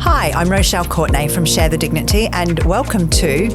Hi, I'm Rochelle Courtenay from Share the Dignity and welcome to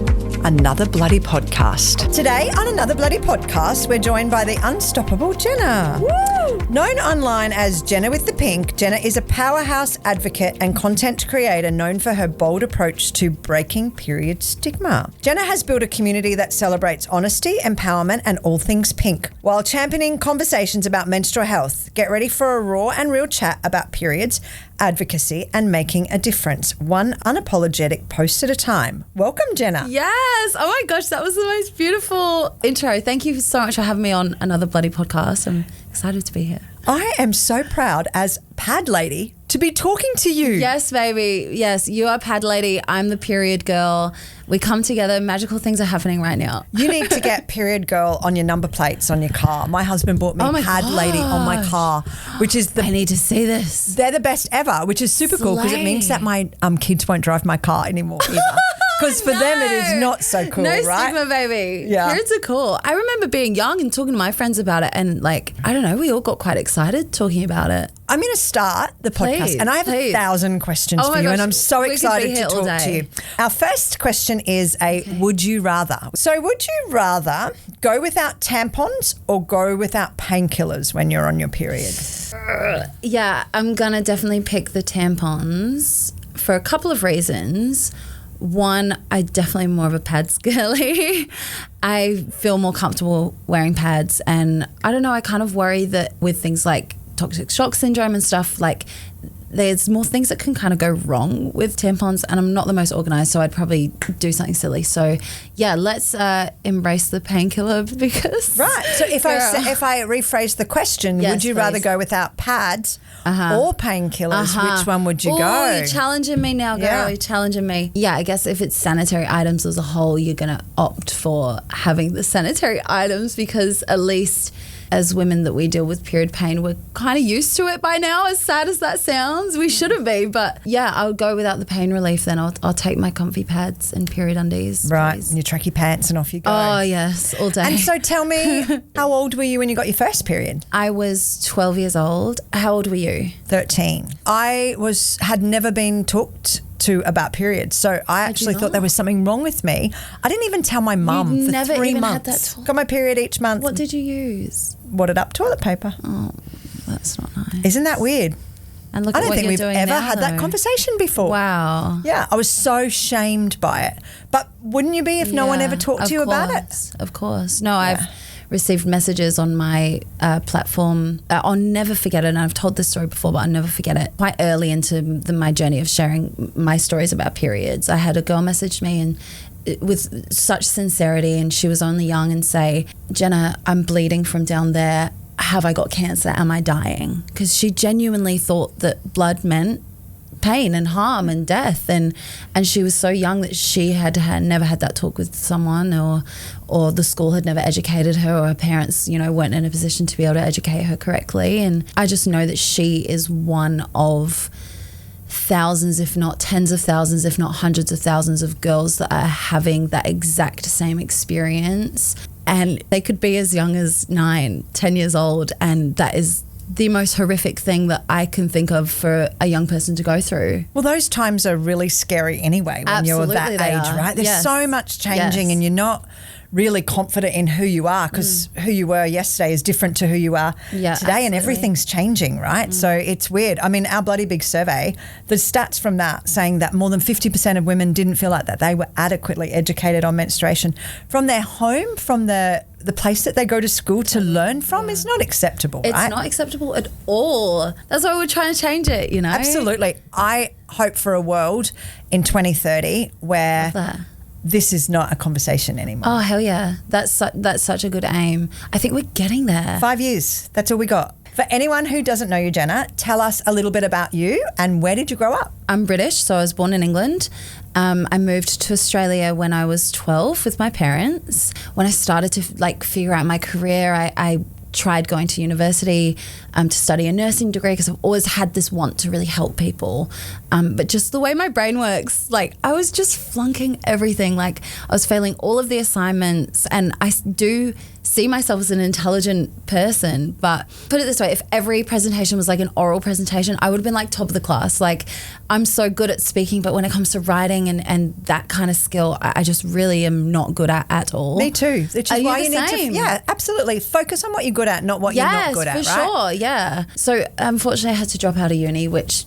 Another Bloody Podcast. Today on Another Bloody Podcast, we're joined by the unstoppable Jenna. Woo! Known online as Jenna with the Pink, Jenna is a powerhouse advocate and content creator known for her bold approach to breaking period stigma. Jenna has built a community that celebrates honesty, empowerment and all things pink while championing conversations about menstrual health. Get ready for a raw and real chat about periods, advocacy and making a difference, one unapologetic post at a time. Welcome, Jenna. Yes. Oh my gosh, that was the most beautiful intro. Thank you so much for having me on Another Bloody Podcast. I'm excited to be here. I am so proud as pad lady to be talking to you. Yes, baby. Yes, you are pad lady. I'm the period girl. We come together. Magical things are happening right now. You need to get period girl on your number plates on your car. My husband bought me pad lady on my car, which is I need to see this. They're the best ever, which is super cool because it means that my kids won't drive my car anymore either. Because for them it is not so cool, right? No stigma, baby. Yeah. Periods are cool. I remember being young and talking to my friends about it and I don't know, we all got quite excited talking about it. I'm going to start the podcast and I have 1,000 questions for you and I'm so excited to talk to you. Our first question is would you rather? So would you rather go without tampons or go without painkillers when you're on your period? Yeah, I'm going to definitely pick the tampons for a couple of reasons. One, I definitely am more of a pads girly. I feel more comfortable wearing pads and I don't know, I kind of worry that with things like toxic shock syndrome and stuff, there's more things that can kind of go wrong with tampons and I'm not the most organised, so I'd probably do something silly. So yeah, let's embrace the painkiller because... Right, so if I rephrase the question, yes, would you rather go without pads or painkillers? Which one would you go? You're challenging me now, girl. Yeah. You're challenging me. Yeah, I guess if it's sanitary items as a whole, you're going to opt for having the sanitary items because at least... as women that we deal with period pain, we're kind of used to it by now, as sad as that sounds. We shouldn't be, but yeah, I'll go without the pain relief then. I'll take my comfy pads and period undies. Right, please. and your tracky pants and off you go. Oh, yes, all day. And so tell me, how old were you when you got your first period? I was 12 years old. How old were you? 13. I had never been talked to about periods, so I actually thought there was something wrong with me. I didn't even tell my mum for never 3 even months. had that talk? Got my period each month. What did you use? Wadded up toilet paper. Oh, that's not nice. Isn't that weird? And look I at don't what think you're we've doing ever now, had that though. conversation before. Wow. Yeah, I was so shamed by it. But wouldn't you be if no one ever talked to you about it? Of course. No, I've received messages on my platform. I'll never forget it, and I've told this story before, but I'll never forget it. Quite early into my journey of sharing my stories about periods, I had a girl message me and with such sincerity, and she was only young, and say, Jenna, I'm bleeding from down there. Have I got cancer? Am I dying? Because she genuinely thought that blood meant pain and harm and death, and she was so young that she had never had that talk with someone, or the school had never educated her, or her parents weren't in a position to be able to educate her correctly. And I just know that she is one of thousands, if not tens of thousands, if not hundreds of thousands of girls that are having that exact same experience, and they could be as young as 9-10 years old, and that is the most horrific thing that I can think of for a young person to go through. Well, those times are really scary anyway when you're that age, right? There's so much changing and you're not really confident in who you are because who you were yesterday is different to who you are today, and everything's changing, right? So it's weird. I mean, our bloody big survey, the stats from that saying that more than 50% of women didn't feel like that they were adequately educated on menstruation from their home, from the place that they go to school to learn from is not acceptable, right? It's not acceptable at all. That's why we're trying to change it, Absolutely. I hope for a world in 2030 where this is not a conversation anymore. Oh, hell yeah. That's such a good aim. I think we're getting there. 5 years. That's all we got. For anyone who doesn't know you, Jenna, tell us a little bit about you and where did you grow up? I'm British, so I was born in England. I moved to Australia when I was 12 with my parents. When I started to figure out my career, I tried going to university to study a nursing degree because I've always had this want to really help people. But just the way my brain works, I was just flunking everything. I was failing all of the assignments, and I do see myself as an intelligent person. But put it this way, if every presentation was like an oral presentation, I would have been like top of the class. Like, I'm so good at speaking, but when it comes to writing and that kind of skill, I just really am not good at all. Me too. Which is why you need to, yeah, absolutely. Focus on what you're good at, not what you're not good at, right? Yes, for sure, yeah. So unfortunately, I had to drop out of uni, which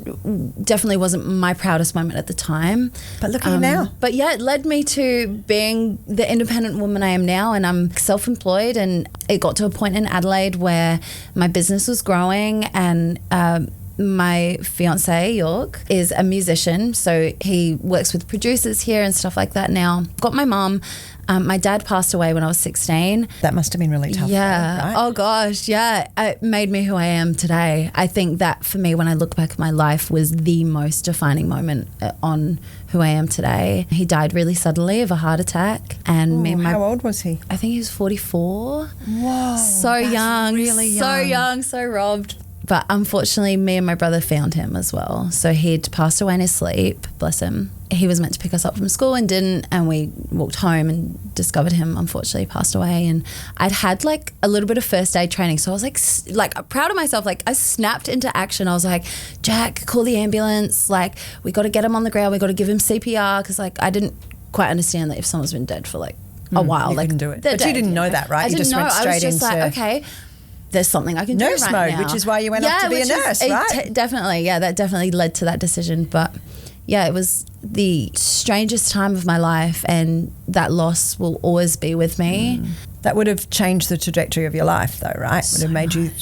definitely wasn't my proudest moment at the time. But look at you now. But yeah, it led me to being the independent woman I am now, and I'm self-employed, and it got to a point in Adelaide where my business was growing, and my fiance York is a musician, so he works with producers here and stuff like that now. Got my mum. My dad passed away when I was 16. That must have been really tough. Yeah. Though, right? Oh gosh, yeah. It made me who I am today. I think that for me, when I look back at my life, was the most defining moment on who I am today. He died really suddenly of a heart attack, and how old was he? I think he was 44. Whoa, so young, really young, so young, so robbed. But unfortunately, me and my brother found him as well. So he'd passed away in his sleep, bless him. He was meant to pick us up from school and didn't, and we walked home and discovered him unfortunately passed away. And I'd had like a little bit of first aid training, so I was like proud of myself. Like, I snapped into action. I was like, Jack, call the ambulance. Like, we got to get him on the ground. We got to give him CPR, because like I didn't quite understand that if someone's been dead for like a while, you like couldn't do it. But you didn't know that, right? I You didn't just know. went straight I was just into like, okay, there's something I can do nurse right mode, now. which is why you went off to be a nurse, right? Definitely, yeah, that definitely led to that decision. But yeah, it was the strangest time of my life, and that loss will always be with me. That would have changed the trajectory of your life though, right? Would have made you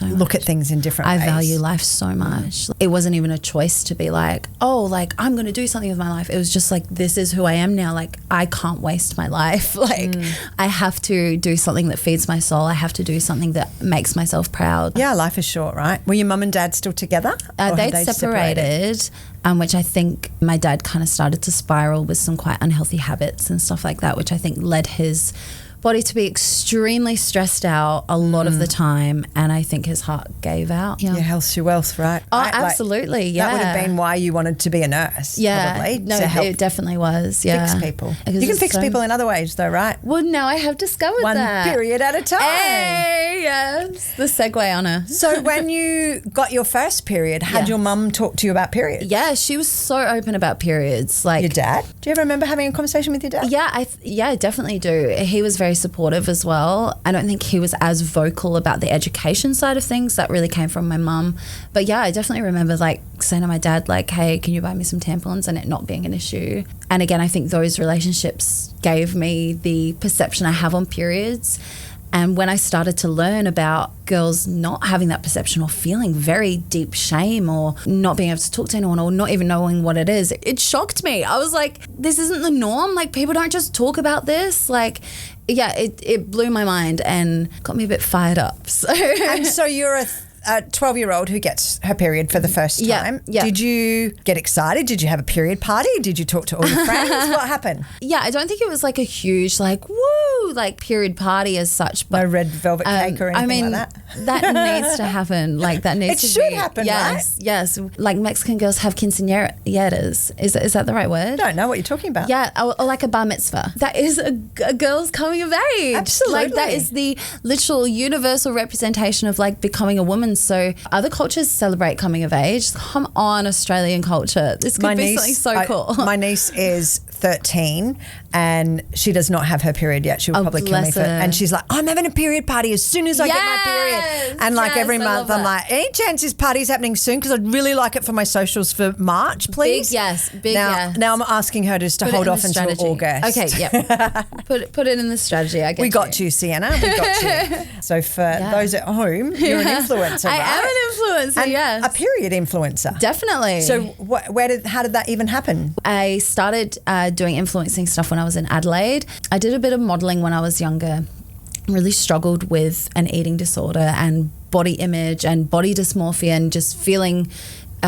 look at things in different ways. I value life so much. It wasn't even a choice to be like, oh, like I'm going to do something with my life. It was just like, this is who I am now. Like, I can't waste my life. Like, I have to do something that feeds my soul. I have to do something that makes myself proud. Yeah, life is short, right? Were your mum and dad still together? They'd separated. Which I think my dad kind of started to spiral with some quite unhealthy habits and stuff like that, which I think led his body to be extremely stressed out a lot of the time, and I think his heart gave out. Your health's your wealth, right? Oh, right? absolutely, yeah. That would have been why you wanted to be a nurse, probably. No, to help it definitely was, yeah. fix people. Because you can fix people in other ways though, right? Well, now I have discovered One that. period at a time. Hey, yes. The segue on her. So when you got your first period, had your mum talk to you about periods? Yeah, she was so open about periods. Like, your dad? Do you ever remember having a conversation with your dad? Yeah, I definitely do. He was very supportive as well. I don't think he was as vocal about the education side of things. That really came from my mum. But yeah, I definitely remember like saying to my dad, like, hey, can you buy me some tampons, and it not being an issue. And again, I think those relationships gave me the perception I have on periods. And when I started to learn about girls not having that perception or feeling very deep shame or not being able to talk to anyone or not even knowing what it is, it shocked me. I was like, this isn't the norm. Like, people don't just talk about this. Like, yeah, it blew my mind and got me a bit fired up. So, and so you're a 12-year-old who gets her period for the first time. Yeah. Did you get excited? Did you have a period party? Did you talk to all your friends? What happened? Yeah, I don't think it was like a huge like woo like period party as such. But no red velvet cake or anything like that? That needs to happen. Like, that needs to be. It should happen, yes, right? Yes. Like, Mexican girls have quinceañeras. Is that the right word? I don't know what you're talking about. Yeah, or like a bar mitzvah. That is a girl's coming of age. Absolutely. Like, that is the literal universal representation of like becoming a woman. So other cultures celebrate coming of age. Come on, Australian culture. This could be something so cool. My niece is 13 and she does not have her period yet. She will probably kill me for it. And she's like, I'm having a period party as soon as I get my period. And like every month I'm like, any chance this party's happening soon? Because I'd really like it for my socials for March, please. Big yes. Now I'm asking her just to hold off until August. Okay, yeah. Put it in the strategy. I get We got you, Sienna. We got you. So for those at home, you're an influencer, right? I am an influencer, and yes. a period influencer. Definitely. So how did that even happen? I started doing influencing stuff when I was in Adelaide. I did a bit of modelling when I was younger. Really struggled with an eating disorder and body image and body dysmorphia and just feeling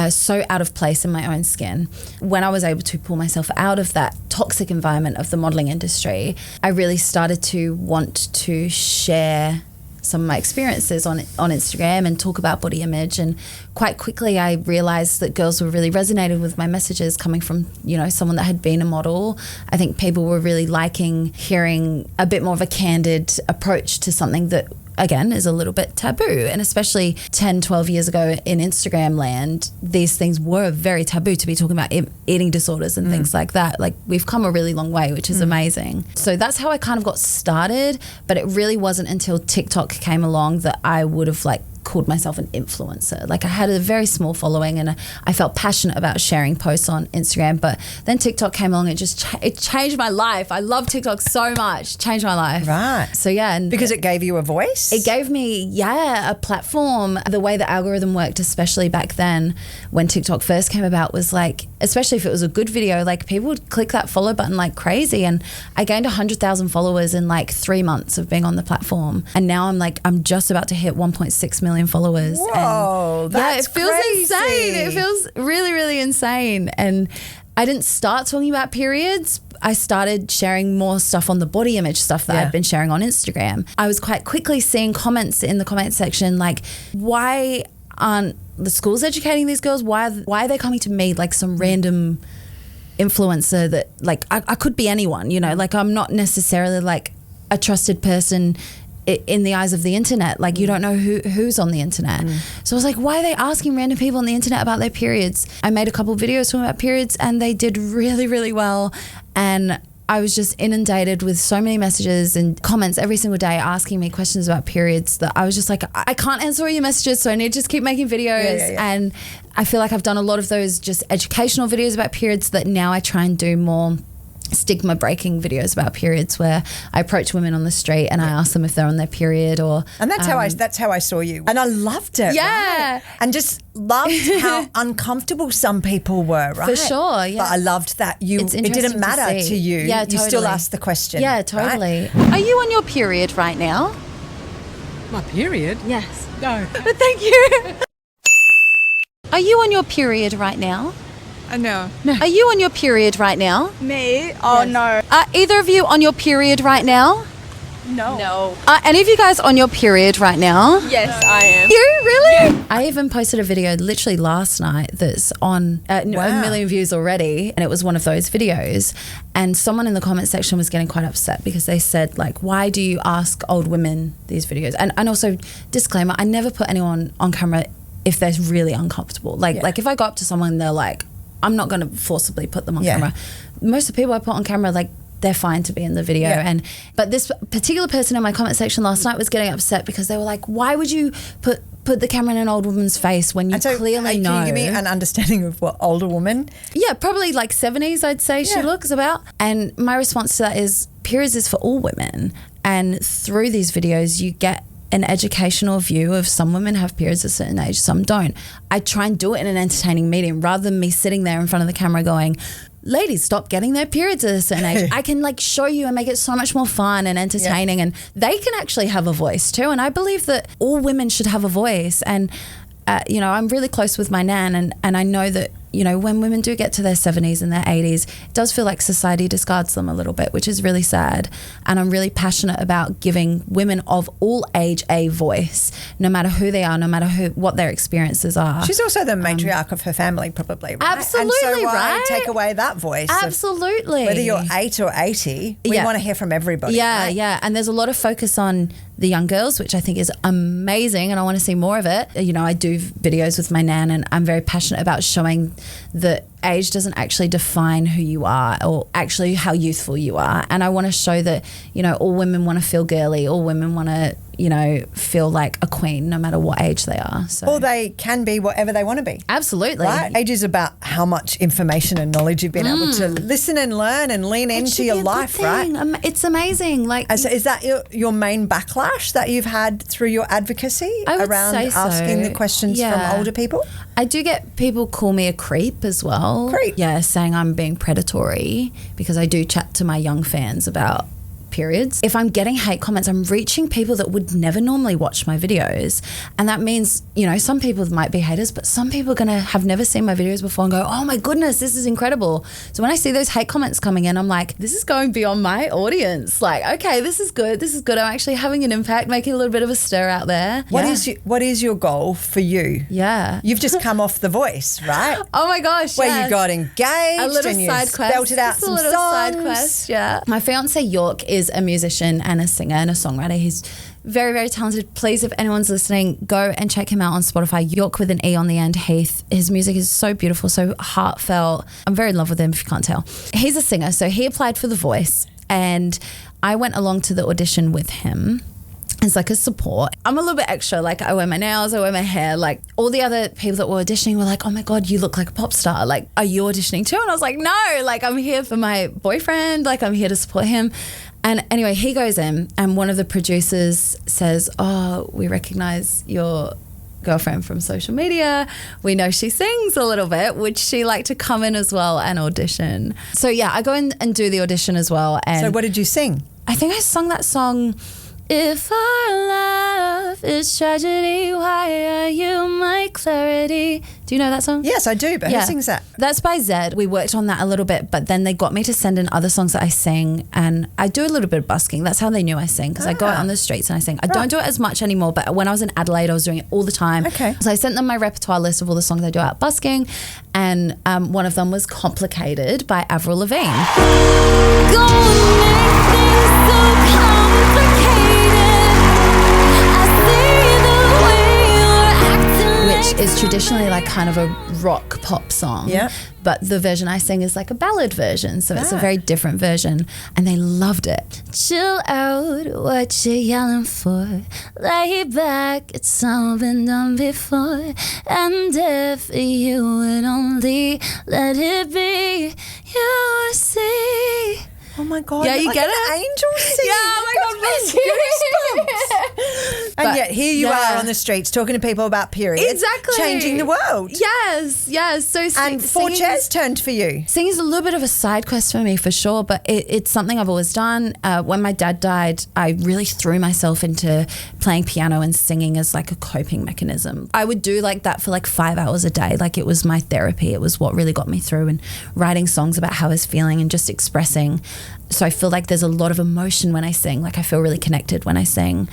so out of place in my own skin. When I was able to pull myself out of that toxic environment of the modelling industry, I really started to want to share some of my experiences on Instagram and talk about body image. And quite quickly I realized that girls were really resonating with my messages coming from, you know, someone that had been a model. I think people were really liking hearing a bit more of a candid approach to something that, again, is a little bit taboo. And especially 10, 12 years ago in Instagram land, these things were very taboo to be talking about eating disorders and things like that. Like, we've come a really long way, which is amazing. So that's how I kind of got started, but it really wasn't until TikTok came along that I would have like called myself an influencer. Like, I had a very small following and I felt passionate about sharing posts on Instagram, but then TikTok came along. It just it changed my life. I love TikTok so much. Changed my life. Right. So yeah, and because it gave you a voice. it gave me a platform. The way the algorithm worked, especially back then when TikTok first came about, was like, especially if it was a good video, like people would click that follow button like crazy. And I gained 100,000 followers in like 3 months of being on the platform. And now I'm just about to hit 1.6 million followers. Whoa, and that's it feels crazy. insane. It feels really, really insane. And I didn't start talking about periods. I started sharing more stuff on the body image stuff that I've been sharing on Instagram. I was quite quickly seeing comments in the comment section like, why aren't the schools educating these girls? Why are they coming to me, like some random influencer that, like, I could be anyone, you know, like I'm not necessarily like a trusted person in the eyes of the internet. Like, you don't know who's on the internet. So I was like, why are they asking random people on the internet about their periods? I made a couple of videos talking about periods and they did really, really well. And I was just inundated with so many messages and comments every single day asking me questions about periods that I was just like, I can't answer all your messages, so I need to just keep making videos. And I feel like I've done a lot of those just educational videos about periods that now I try and do more stigma breaking videos about periods, where I approach women on the street and I ask them if they're on their period. And that's how I saw you, and I loved it. Right? And just loved how uncomfortable some people were. Right, for sure. Yeah, but I loved that it didn't matter to you. Yeah, totally. You still asked the question. Yeah, totally. Right? Are you on your period right now? My period? Yes. No. But thank you. Are you on your period right now? No. Are you on your period right now? Me? Oh, yes. No. Are either of you on your period right now? No. Are any of you guys on your period right now? Yes, I am. You really? Yeah. I even posted a video literally last night that's on a million views already, and it was one of those videos. And someone in the comment section was getting quite upset because they said, like, why do you ask old women these videos? And also, disclaimer, I never put anyone on camera if they're really uncomfortable. Like if I go up to someone and they're like, I'm not going to forcibly put them on camera. Most of the people I put on camera, like, they're fine to be in the video. But this particular person in my comment section last night was getting upset because they were like, why would you put the camera in an old woman's face when you clearly know? Can you give me an understanding of what older woman? Yeah, probably like 70s, I'd say she looks about. And my response to that is, periods is for all women. And through these videos, you get an educational view of some women have periods at a certain age, some don't. I try and do it in an entertaining medium rather than me sitting there in front of the camera going, ladies, stop getting their periods at a certain age. I can like show you and make it so much more fun and entertaining, and they can actually have a voice too. And I believe that all women should have a voice. And you know, I'm really close with my nan, and I know that, you know, when women do get to their 70s and their 80s, it does feel like society discards them a little bit, which is really sad. And I'm really passionate about giving women of all age a voice, no matter who they are, no matter what their experiences are. She's also the matriarch of her family, probably, right? Absolutely, and so right? Take away that voice. Absolutely. Whether you're 8 or 80, we want to hear from everybody. Yeah, right? yeah. And there's a lot of focus on the young girls, which I think is amazing, and I want to see more of it. You know, I do videos with my nan, and I'm very passionate about showing that age doesn't actually define who you are or actually how youthful you are. And I want to show that, you know, all women want to feel girly, all women want to, you know, feel like a queen no matter what age they are. So. Or they can be whatever they want to be. Absolutely. Right? Age is about how much information and knowledge you've been able to listen and learn and lean into your life, right? It's amazing. Like, so is that your main backlash that you've had through your advocacy around asking the questions from older people? I do get people call me a creep as well. Creep? Yeah, saying I'm being predatory because I do chat to my young fans about periods. If I'm getting hate comments, I'm reaching people that would never normally watch my videos. And that means, you know, some people might be haters, but some people are going to have never seen my videos before and go, oh my goodness, this is incredible. So when I see those hate comments coming in, I'm like, this is going beyond my audience. Like, okay, this is good. This is good. I'm actually having an impact, making a little bit of a stir out there. What is your goal for you? Yeah. You've just come off The Voice, right? Oh my gosh, Where you got engaged, a little and you side quest. belted out Just some a little songs. side quest, yeah. My fiance York is a musician and a singer and a songwriter. He's very, very talented. Please, if anyone's listening, go and check him out on Spotify. York with an E on the end, Heath. His music is so beautiful, so heartfelt. I'm very in love with him, if you can't tell. He's a singer, so he applied for The Voice, and I went along to the audition with him. It's like a support. I'm a little bit extra. Like, I wear my nails, I wear my hair. Like, all the other people that were auditioning were like, oh my God, you look like a pop star. Like, are you auditioning too? And I was like, no, like, I'm here for my boyfriend. Like, I'm here to support him. And anyway, he goes in, and one of the producers says, oh, we recognize your girlfriend from social media. We know she sings a little bit. Would she like to come in as well and audition? So yeah, I go in and do the audition as well. And So what did you sing? I think I sung that song, If Our Love Is Tragedy, Why Are You My Clarity? Do you know that song? Yes, I do, but who sings that? That's by Zed. We worked on that a little bit, but then they got me to send in other songs that I sing, and I do a little bit of busking. That's how they knew I sing, because I go out on the streets and I sing. I don't do it as much anymore, but when I was in Adelaide, I was doing it all the time. Okay. So I sent them my repertoire list of all the songs I do out busking, and one of them was Complicated by Avril Lavigne. Go make things so complicated. I see the way you're acting. Which is traditionally like kind of a rock pop song. Yeah. But the version I sing is like a ballad version. So it's a very different version. And they loved it. Chill out, what you yelling for? Lay back, it's all been done before. And if you would only let it be, you would see. Oh my God. Yeah, you're you like get an it? angel singing. Yeah, oh my God, bless you. And But, yet here you yeah. are on the streets talking to people about periods. Exactly. Changing the world. Yes. So And four singing- chairs turned for you. Singing is a little bit of a side quest for me, for sure, but it's something I've always done. When my dad died, I really threw myself into playing piano and singing as like a coping mechanism. I would do like that for like 5 hours a day. Like, it was my therapy. It was what really got me through, and writing songs about how I was feeling and just expressing. So I feel like there's a lot of emotion when I sing. Like, I feel really connected when I sing.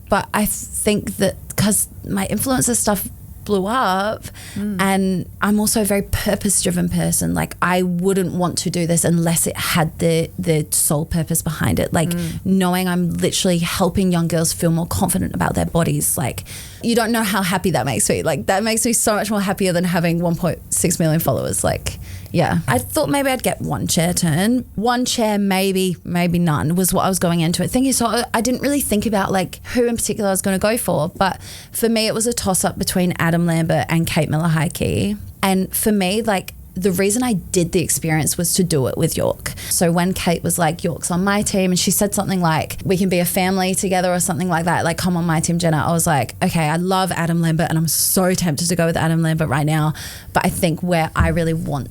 But I think that because my influencer stuff blew up, and I'm also a very purpose-driven person. Like, I wouldn't want to do this unless it had the sole purpose behind it. Like, knowing I'm literally helping young girls feel more confident about their bodies. Like, you don't know how happy that makes me. Like, that makes me so much more happier than having 1.6 million followers. Like, yeah. I thought maybe I'd get one chair turn. One chair, maybe none, was what I was going into it thinking. So I didn't really think about like who in particular I was going to go for. But for me, it was a toss-up between Adam Lambert and Kate Miller-Heidke. And for me, like, the reason I did the experience was to do it with York. So when Kate was like, York's on my team, and she said something like, we can be a family together or something like that, like, come on my team, Jenna. I was like, okay, I love Adam Lambert and I'm so tempted to go with Adam Lambert right now. But I think where I really want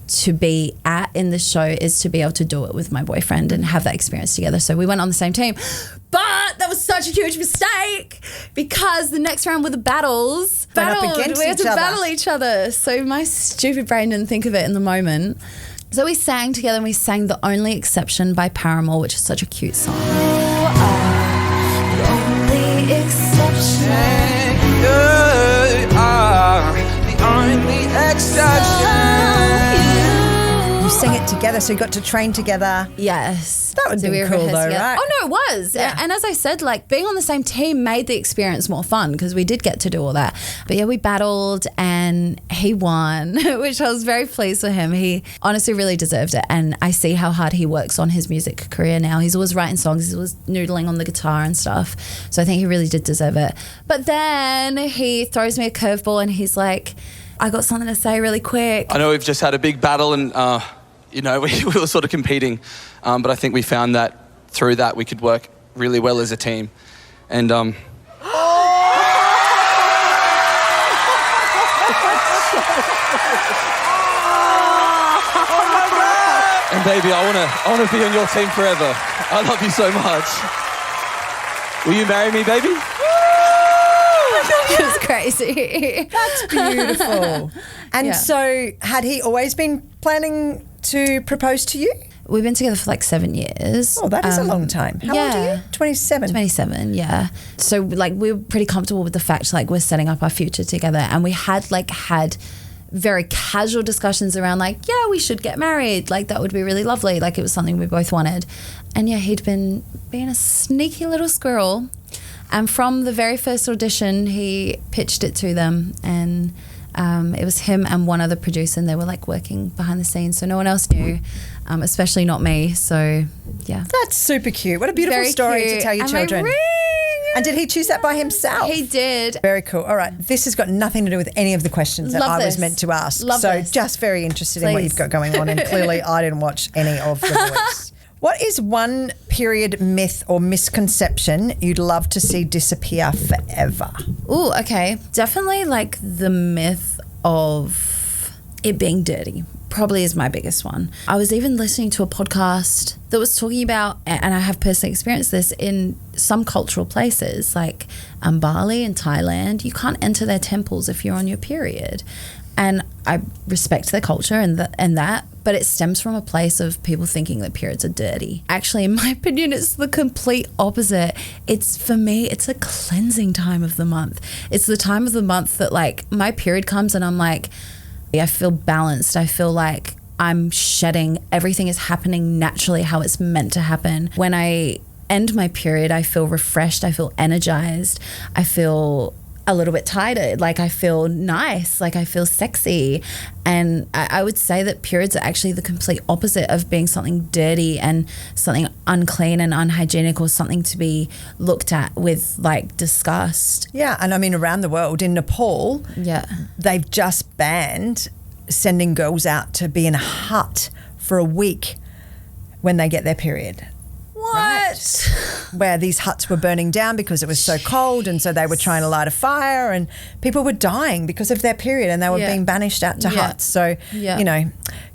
to be at in the show is to be able to do it with my boyfriend and have that experience together. So we went on the same team. But that was such a huge mistake, because the next round were the battles. Went up against We had each to other. battle each other. So my stupid brain didn't think of it in the moment. So we sang together, and we sang The Only Exception by Paramore, which is such a cute song. The only exception. You are the only exception. You sing it together, so you got to train together. Yes. That would be cool rehearsed though, together. right? Oh no, it was. Yeah. And as I said, like, being on the same team made the experience more fun, because we did get to do all that. But yeah, we battled and he won, which I was very pleased with him. He honestly really deserved it. And I see how hard he works on his music career now. He's always writing songs. He's always noodling on the guitar and stuff. So I think he really did deserve it. But then he throws me a curveball and he's like, I got something to say really quick. I know we've just had a big battle and, we were sort of competing, but I think we found that through that we could work really well as a team. And baby, I wanna be on your team forever. I love you so much. Will you marry me, baby? It was crazy. That's beautiful. And Yeah. so had he always been planning to propose to you? We've been together for like 7 years. Oh, that is a long time. How old are you? 27. 27, yeah. So like we were pretty comfortable with the fact like we're setting up our future together, and we had very casual discussions around like, yeah, we should get married. Like that would be really lovely. Like it was something we both wanted. And yeah, he'd been being a sneaky little squirrel. And from the very first audition, he pitched it to them, and it was him and one other producer, and they were like working behind the scenes, so no one else knew, especially not me. So yeah, That's super cute. What a beautiful Very story cute. to tell your And my children. ring. And did he choose that by himself? He did. Very cool. All right. This has got nothing to do with any of the questions that Love I was this. meant to ask. Love so this. just very interested in what Please. you've got going on. And clearly I didn't watch any of The Voice. What is one period myth or misconception you'd love to see disappear forever? Ooh, okay. Definitely like the myth of it being dirty probably is my biggest one. I was even listening to a podcast that was talking about, and I have personally experienced this in some cultural places like Bali and Thailand, you can't enter their temples if you're on your period. And I respect their culture and that, but it stems from a place of people thinking that periods are dirty. Actually, in my opinion, it's the complete opposite. For me, it's a cleansing time of the month. It's the time of the month that like my period comes and I'm like, I feel balanced. I feel like I'm shedding. Everything is happening naturally how it's meant to happen. When I end my period, I feel refreshed. I feel energized. I feel a little bit tired. Like I feel nice. Like I feel sexy. And I would say that periods are actually the complete opposite of being something dirty and something unclean and unhygienic, or something to be looked at with like disgust. Yeah. And I mean, around the world, in Nepal, Yeah. they've just banned sending girls out to be in a hut for a week when they get their period. Right. Where these huts were burning down because it was so cold, and so they were trying to light a fire, and people were dying because of their period, and they were Yeah. being banished out to Yeah. huts. So, Yeah. you know,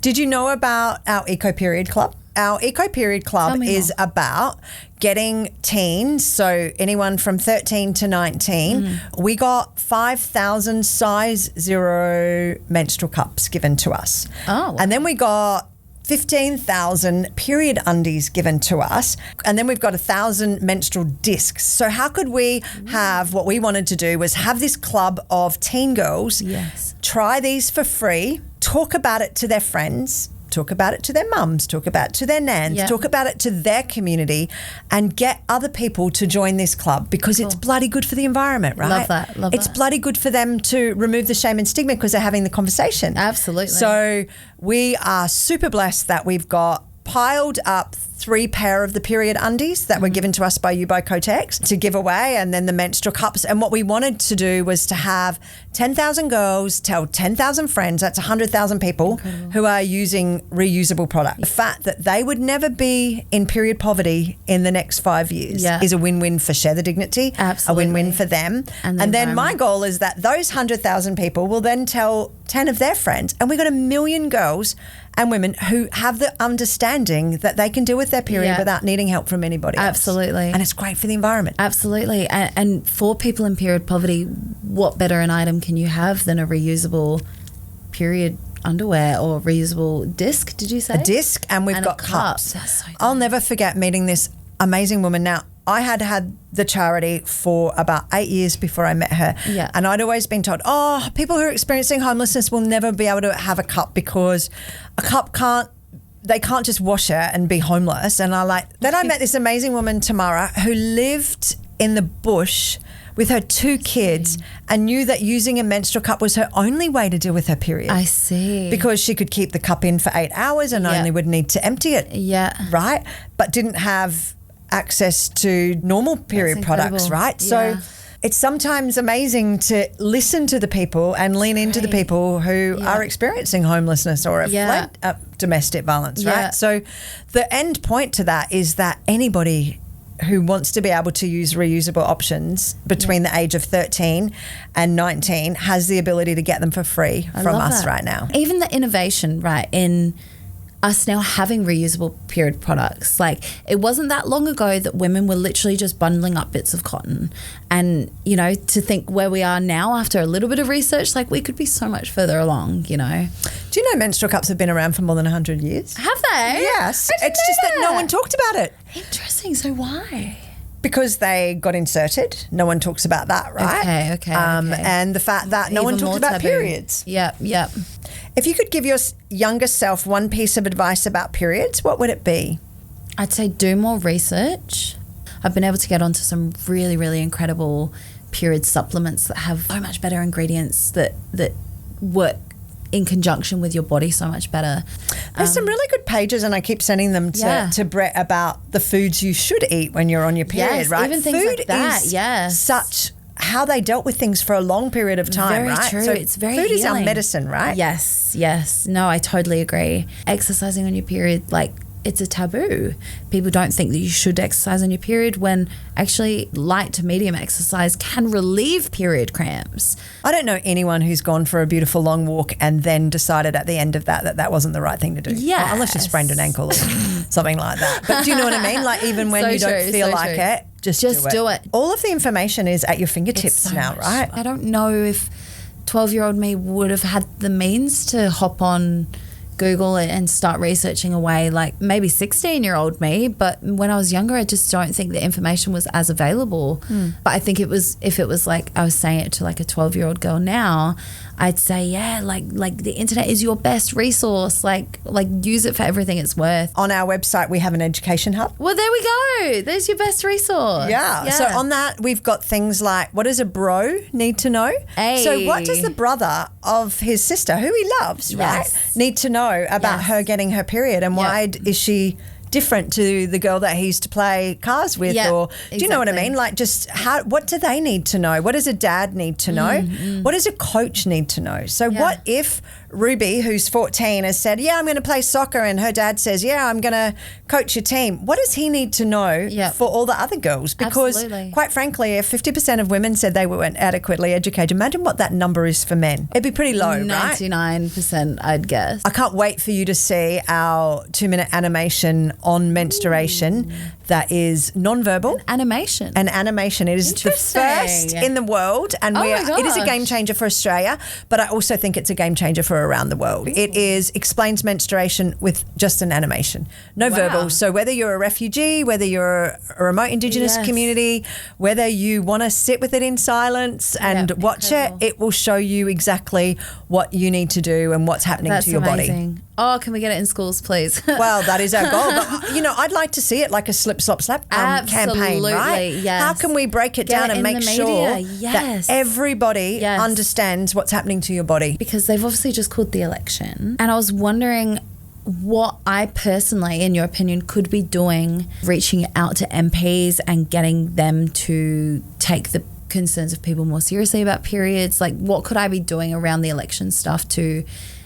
did you know about our Eco Period Club? Our Eco Period Club Tell me is more. about getting teens, so anyone from 13 to 19, we got 5,000 size 0 menstrual cups given to us. Oh, wow. And then we got 15,000 period undies given to us. And then we've got 1,000 menstrual discs. So how could we have, what we wanted to do was have this club of teen girls Yes. try these for free, talk about it to their friends, talk about it to their mums, talk about it to their nans, Yeah. talk about it to their community, and get other people to join this club, because it's bloody good for the environment, right? Love that, love It's that. bloody good for them to remove the shame and stigma because they're having the conversation. Absolutely. So we are super blessed that we've got piled up 3 pair of the period undies that were given to us by Kotex to give away, and then the menstrual cups. And what we wanted to do was to have 10,000 girls tell 10,000 friends, that's 100,000 people who are using reusable products. The fact that they would never be in period poverty in the next 5 years Yeah. is a win-win for Share the Dignity, Absolutely. a win-win for them. And the And then my environment. goal is that those 100,000 people will then tell 10 of their friends, and we've got 1 million girls and women who have the understanding that they can deal with their period Yeah. without needing help from anybody else. Absolutely. And it's great for the environment. Absolutely. And for people in period poverty, what better an item can you have than a reusable period underwear or reusable disc, did you say? A disc, and we've And a got cup. cups. That's so I'll never forget meeting this amazing woman. Now, I had the charity for about 8 years before I met her. Yeah. And I'd always been told, people who are experiencing homelessness will never be able to have a cup because a cup they can't just wash it and be homeless. And then I met this amazing woman, Tamara, who lived in the bush with her 2 kids and knew that using a menstrual cup was her only way to deal with her period. I see. Because she could keep the cup in for 8 hours and Yeah. only would need to empty it. Yeah. Right? But didn't have access to normal period products, incredible. right? So Yeah. it's sometimes amazing to listen to the people and lean into the people who Yeah. are experiencing homelessness or have Yeah. fled domestic violence, Yeah. right? So the end point to that is that anybody who wants to be able to use reusable options between the age of 13 and 19 has the ability to get them for free from love us that. right now. Even the innovation, right, in us now having reusable period products. Like, it wasn't that long ago that women were literally just bundling up bits of cotton. And, you know, to think where we are now after a little bit of research, like, we could be so much further along, you know. Do you know menstrual cups have been around for more than 100 years? Have they? Yes. I didn't It's just know that no one talked about it. Interesting. So why? Because they got inserted. No one talks about that, right? Okay. And the fact that no one Even talked more about taboo. periods. Yep. If you could give your younger self one piece of advice about periods, what would it be? I'd say do more research. I've been able to get onto some really, really incredible period supplements that have so much better ingredients that work in conjunction with your body so much better. There's some really good pages, and I keep sending them to Brett about the foods you should eat when you're on your period, Yes, right? even things Food like that, is yes. such how they dealt with things for a long period of time, Very right? true. So It's very food is our healing. medicine, right? Yes. No, I totally agree. Exercising on your period, like, it's a taboo. People don't think that you should exercise on your period, when actually light to medium exercise can relieve period cramps. I don't know anyone who's gone for a beautiful long walk and then decided at the end of that wasn't the right thing to do. Yes. Well, unless you sprained an ankle or something like that. But do you know what I mean? Like, even when So you don't true, feel so like true. it, just do it. All of the information is at your It's fingertips so now, much. right? I don't know if 12-year-old me would have had the means to hop on Google it and start researching away, like maybe 16-year-old me. But when I was younger, I just don't think the information was as available. But I think if it was like I was saying it to like a 12-year-old girl now, I'd say, yeah, like the internet is your best resource. Like use it for everything it's worth. On our website, we have an education hub. Well, there we go. There's your best resource. Yeah. So on that, we've got things like, what does a bro need to know? Hey. So what does the brother of his sister, who he loves, right, need to know about her getting her period, and why is she different to the girl that he used to play cars with? Yeah, or do you know what I exactly. mean? Like, just what do they need to know? What does a dad need to know? What does a coach need to know? So what if Ruby, who's 14, has said, yeah, I'm going to play soccer, and her dad says, yeah, I'm going to coach your team. What does he need to know for all the other girls? Because Absolutely. quite frankly, if 50% of women said they weren't adequately educated, imagine what that number is for men. It'd be pretty low, right? 99%, I'd guess. I can't wait for you to see our 2-minute animation on menstruation that is non-verbal. Animation. An animation. It is the Interesting. first in the world, and Oh my it is a gosh. game changer for Australia, but I also think it's a game changer for around the world. It explains menstruation with just an animation. No verbal. So whether you're a refugee, whether you're a remote Indigenous community, whether you want to sit with it in silence and watch it will show you exactly what you need to do and what's happening to your body. amazing. Oh, can we get it in schools, please? Well, that is our goal. But, I'd like to see it like a slip, slop, slap campaign, right? Yes. How can we break it Get down it and in make the sure media. that Yes. everybody understands what's happening to your body? Because they've obviously just called the election. And I was wondering what I personally, in your opinion, could be doing, reaching out to MPs and getting them to take the concerns of people more seriously about periods. Like, what could I be doing around the election stuff to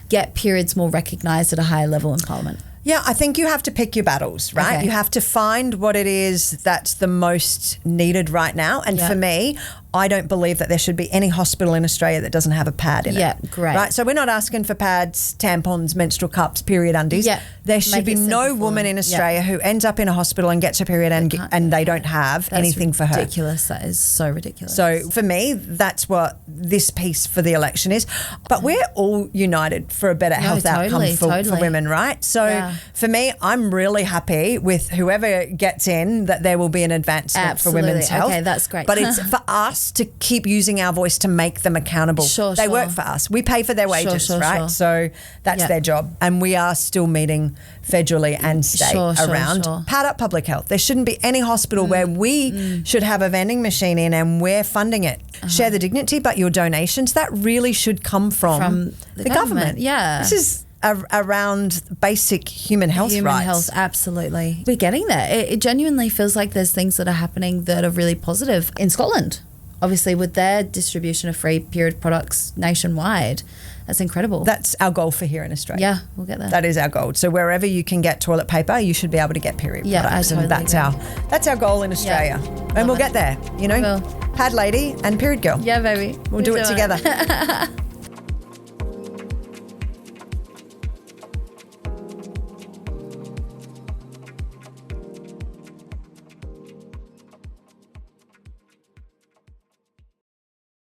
get periods more recognised at a higher level in Parliament? Yeah, I think you have to pick your battles, right? Okay. You have to find what it is that's the most needed right now. And for me, I don't believe that there should be any hospital in Australia that doesn't have a pad in it. Yeah, great. Right? So we're not asking for pads, tampons, menstrual cups, period undies. Yeah. There should Make be it no simple for woman them. in Australia who ends up in a hospital and gets her period and they don't have anything for her. Ridiculous. That is so ridiculous. So for me, that's what this piece for the election is. But we're all united for a better health outcome for women, right? So for me, I'm really happy with whoever gets in that there will be an advancement for women's health. Okay, that's great. But it's for us to keep using our voice to make them accountable. They work for us. We pay for their wages, right? So that's their job. And we are still meeting federally and state around pad up public health. There shouldn't be any hospital where we should have a vending machine in and we're funding it. Share the dignity, but your donations, that really should come from the government. Yeah. This is around basic human health rights. Human health, absolutely. We're getting there. It genuinely feels like there's things that are happening that are really positive. In Scotland, obviously, with their distribution of free period products nationwide, that's incredible. That's our goal for here in Australia. Yeah, we'll get there. That is our goal. So wherever you can get toilet paper, you should be able to get period products. I totally and that's our goal in Australia. And we'll get there, We'll. Pad lady and period girl. Yeah, baby. We'll do it together.